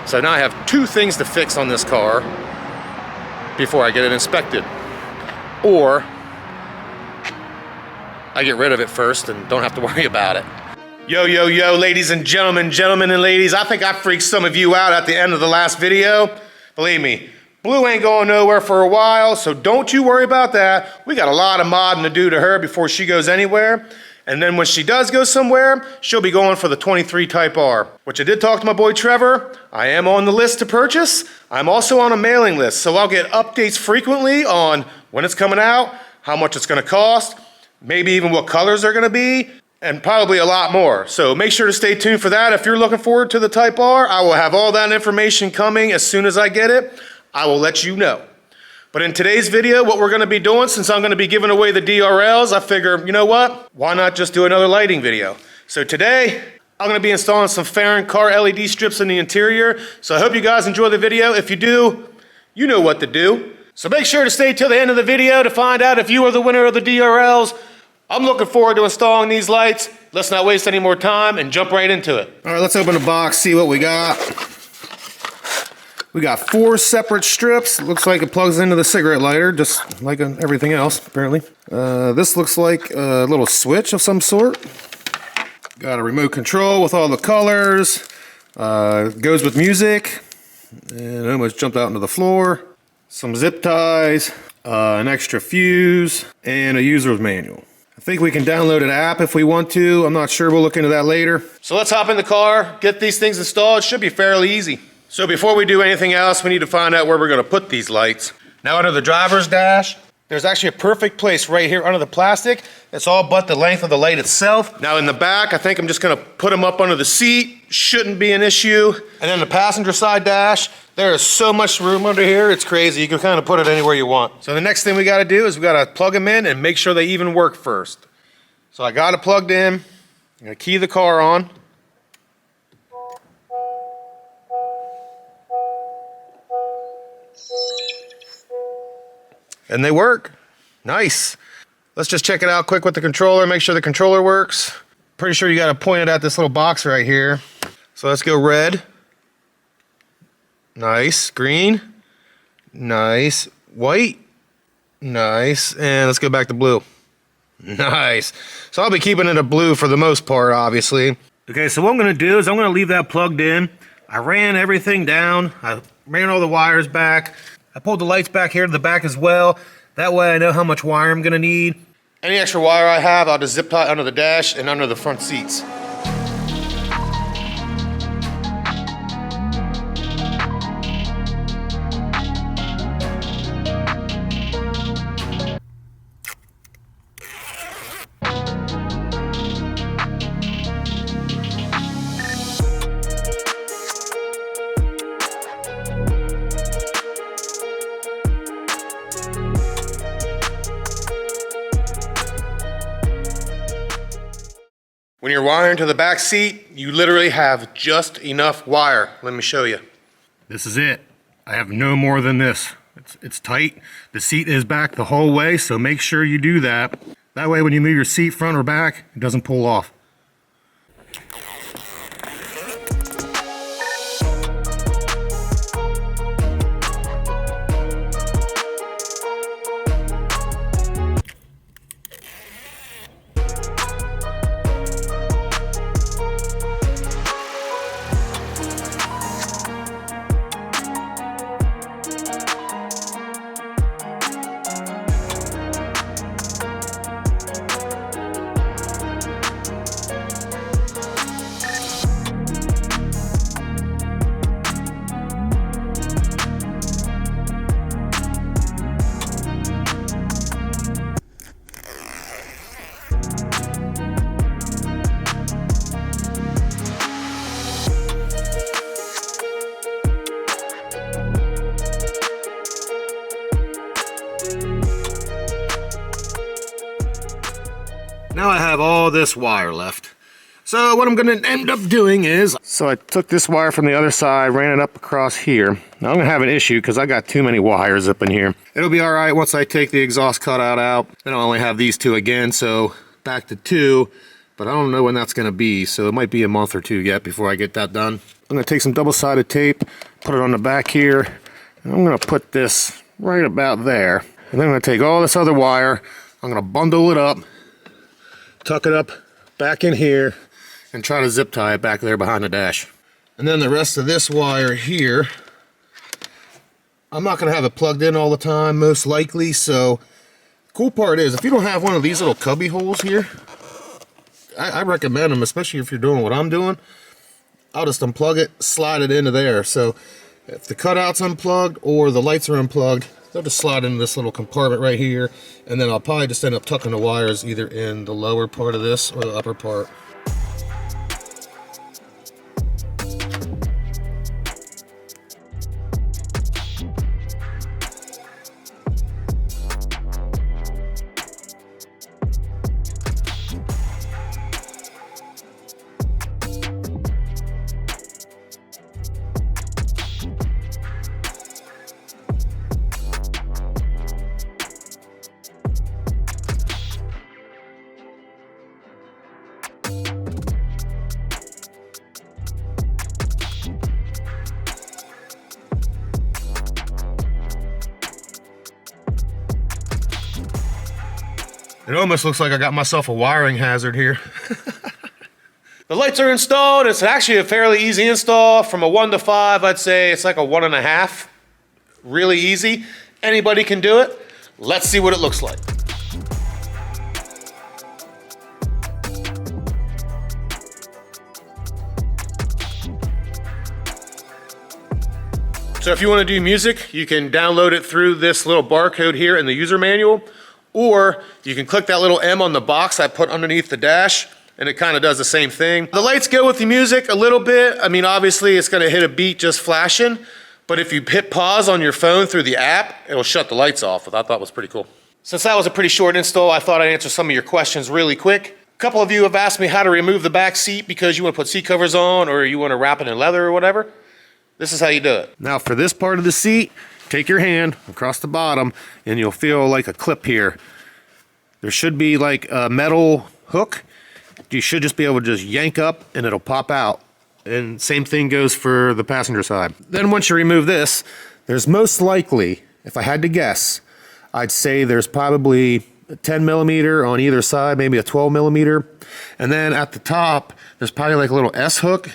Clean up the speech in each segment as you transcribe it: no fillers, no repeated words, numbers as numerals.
So now I have two things to fix on this car before I get it inspected. Or I get rid of it first and don't have to worry about it. Yo, yo, yo, ladies and gentlemen, gentlemen and ladies, I think I freaked some of you out at the end of the last video. Believe me, Blue ain't going nowhere for a while, so don't you worry about that. We got a lot of modding to do to her before she goes anywhere. And then when she does go somewhere, she'll be going for the 23 Type R, which I did talk to my boy Trevor. I am on the list to purchase. I'm also on a mailing list, so I'll get updates frequently on when it's coming out, how much it's gonna cost, maybe even what colors they're gonna be, and probably a lot more. So make sure to stay tuned for that. If you're looking forward to the Type R, I will have all that information coming as soon as I get it. I will let you know. But in today's video, what we're gonna be doing, since I'm gonna be giving away the DRLs, I figure, you know what? Why not just do another lighting video? So today, I'm gonna be installing some Fahren car LED strips in the interior. So I hope you guys enjoy the video. If you do, you know what to do. So make sure to stay till the end of the video to find out if you are the winner of the DRLs. I'm looking forward to installing these lights. Let's not waste any more time and jump right into it. All right, let's open the box, see what we got. We got 4 separate strips. Looks like it plugs into the cigarette lighter, just like everything else, apparently. This looks like a little switch of some sort. Got a remote control with all the colors. Goes with music. And it almost jumped out into the floor. Some zip ties, an extra fuse, and a user's manual. I think we can download an app if we want to. I'm not sure. We'll look into that later. So let's hop in the car, get these things installed. It should be fairly easy. So before we do anything else, we need to find out where we're going to put these lights. Now under the driver's dash, there's actually a perfect place right here under the plastic. It's all but the length of the light itself. Now in the back, I think I'm just going to put them up under the seat. Shouldn't be an issue. And then the passenger side dash, there is so much room under here, it's crazy. You can kind of put it anywhere you want. So the next thing we got to do is we got to plug them in and make sure they even work first. So I got it plugged in. I'm going to key the car on. And they work. Nice. Let's just check it out quick with the controller, make sure the controller works. Pretty sure you got to point it at this little box right here. So let's go red. Nice. Green. Nice. White. Nice. And let's go back to blue. Nice. So I'll be keeping it a blue for the most part, obviously. Okay, so what I'm going to do is I'm going to leave that plugged in. I ran everything down. I ran all the wires back. I pulled the lights back here to the back as well. That way I know how much wire I'm going to need. Any extra wire I have, I'll just zip tie under the dash and under the front seats. When you're wiring to the back seat, you literally have just enough wire. Let me show you. This is it. I have no more than this. It's tight. The seat is back the whole way, so make sure you do that. That way when you move your seat front or back, it doesn't pull off. Now I have all this wire left. So what I'm going to end up doing is, so I took this wire from the other side, ran it up across here. Now I'm going to have an issue because I got too many wires up in here. It'll be all right once I take the exhaust cutout out. Then I'll only have these two again, so back to 2. But I don't know when that's going to be, so it might be a month or 2 yet before I get that done. I'm going to take some double-sided tape, put it on the back here, and I'm going to put this right about there. And then I'm going to take all this other wire, I'm going to bundle it up, tuck it up back in here, and try to zip tie it back there behind the dash. And then the rest of this wire here, I'm not going to have it plugged in all the time, most likely, so the cool part is, if you don't have one of these little cubby holes here, I recommend them, especially if you're doing what I'm doing. I'll just unplug it, slide it into there. So if the cutout's unplugged or the lights are unplugged, they'll just slide into this little compartment right here, and then I'll probably just end up tucking the wires either in the lower part of this or the upper part. It almost looks like I got myself a wiring hazard here. The lights are installed. It's actually a fairly easy install. From a 1 to 5, I'd say it's like a 1.5. Really easy. Anybody can do it. Let's see what it looks like. So if you want to do music, you can download it through this little barcode here in the user manual, or you can click that little M on the box I put underneath the dash, and it kind of does the same thing. The lights go with the music a little bit. I mean, obviously it's going to hit a beat just flashing, but if you hit pause on your phone through the app, it'll shut the lights off, which I thought was pretty cool. Since that was a pretty short install, I thought I'd answer some of your questions really quick. A couple of you have asked me how to remove the back seat because you want to put seat covers on or you want to wrap it in leather or whatever. This is how you do it. Now for this part of the seat, take your hand across the bottom and you'll feel like a clip here. There should be like a metal hook. You should just be able to just yank up and it'll pop out. And same thing goes for the passenger side. Then once you remove this, there's most likely, if I had to guess, I'd say there's probably a 10 millimeter on either side, maybe a 12 millimeter. And then at the top, there's probably like a little S hook.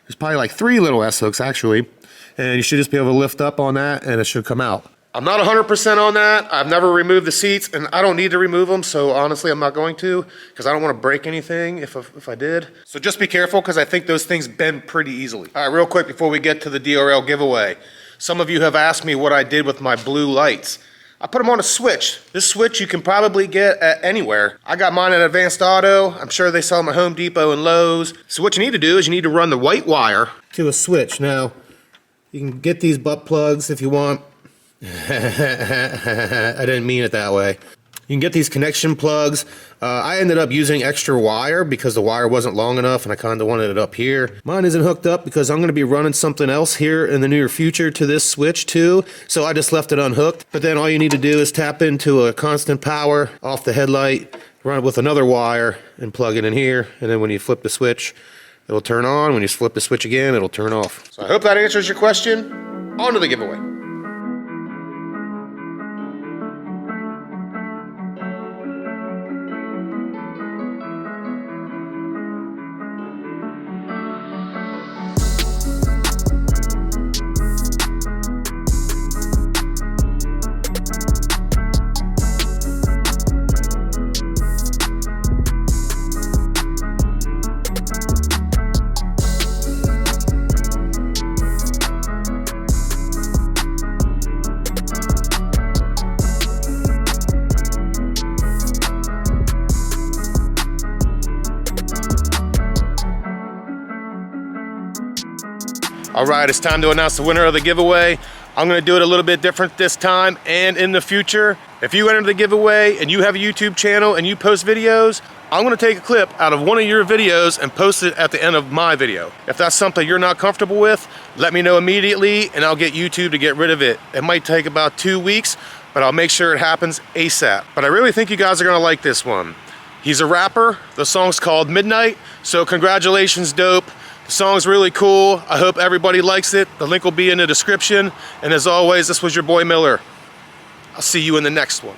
There's probably like 3 little S hooks actually. And you should just be able to lift up on that and it should come out. I'm not 100% on that. I've never removed the seats and I don't need to remove them. So honestly, I'm not going to because I don't want to break anything if I did. So just be careful because I think those things bend pretty easily. All right, real quick before we get to the DRL giveaway. Some of you have asked me what I did with my blue lights. I put them on a switch. This switch you can probably get at anywhere. I got mine at Advanced Auto. I'm sure they sell them at Home Depot and Lowe's. So what you need to do is you need to run the white wire to a switch. Now, you can get these butt plugs if you want. I didn't mean it that way. You can get these connection plugs. I ended up using extra wire because the wire wasn't long enough and I kind of wanted it up here. Mine isn't hooked up because I'm going to be running something else here in the near future to this switch too. So I just left it unhooked. But then all you need to do is tap into a constant power off the headlight, run it with another wire and plug it in here. And then when you flip the switch, it'll turn on. When you flip the switch again, it'll turn off. So I hope that answers your question. On to the giveaway. All right, it's time to announce the winner of the giveaway. I'm gonna do it a little bit different this time and in the future. If you enter the giveaway and you have a YouTube channel and you post videos, I'm gonna take a clip out of one of your videos and post it at the end of my video. If that's something you're not comfortable with, let me know immediately and I'll get YouTube to get rid of it. It might take about 2 weeks, but I'll make sure it happens ASAP. But I really think you guys are gonna like this one. He's a rapper, the song's called Midnight, so congratulations, Dope. The song's really cool. I hope everybody likes it. The link will be in the description. And as always, this was your boy Miller. I'll see you in the next one.